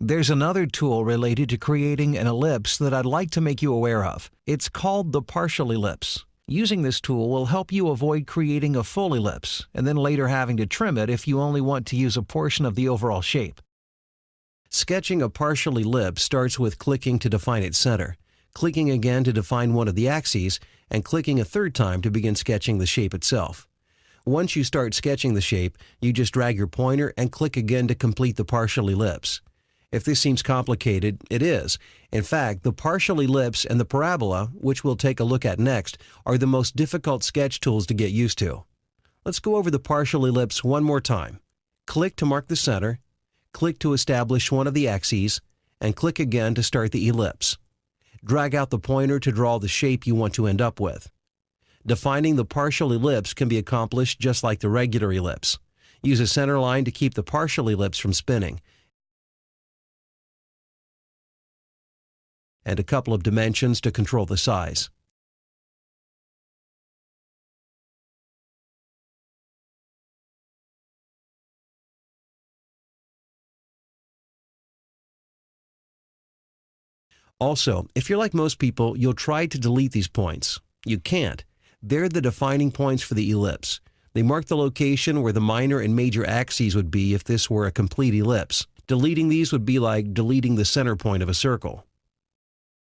There's another tool related to creating an ellipse that I'd like to make you aware of. It's called the partial ellipse. Using this tool will help you avoid creating a full ellipse and then later having to trim it if you only want to use a portion of the overall shape. Sketching a partial ellipse starts with clicking to define its center, clicking again to define one of the axes, and clicking a third time to begin sketching the shape itself. Once you start sketching the shape, you just drag your pointer and click again to complete the partial ellipse. If this seems complicated, it is. In fact, the partial ellipse and the parabola, which we'll take a look at next, are the most difficult sketch tools to get used to. Let's go over the partial ellipse one more time. Click to mark the center, click to establish one of the axes, and click again to start the ellipse. Drag out the pointer to draw the shape you want to end up with. Defining the partial ellipse can be accomplished just like the regular ellipse. Use a center line to keep the partial ellipse from spinning, and a couple of dimensions to control the size. Also, if you're like most people, you'll try to delete these points. You can't. They're the defining points for the ellipse. They mark the location where the minor and major axes would be if this were a complete ellipse. Deleting these would be like deleting the center point of a circle.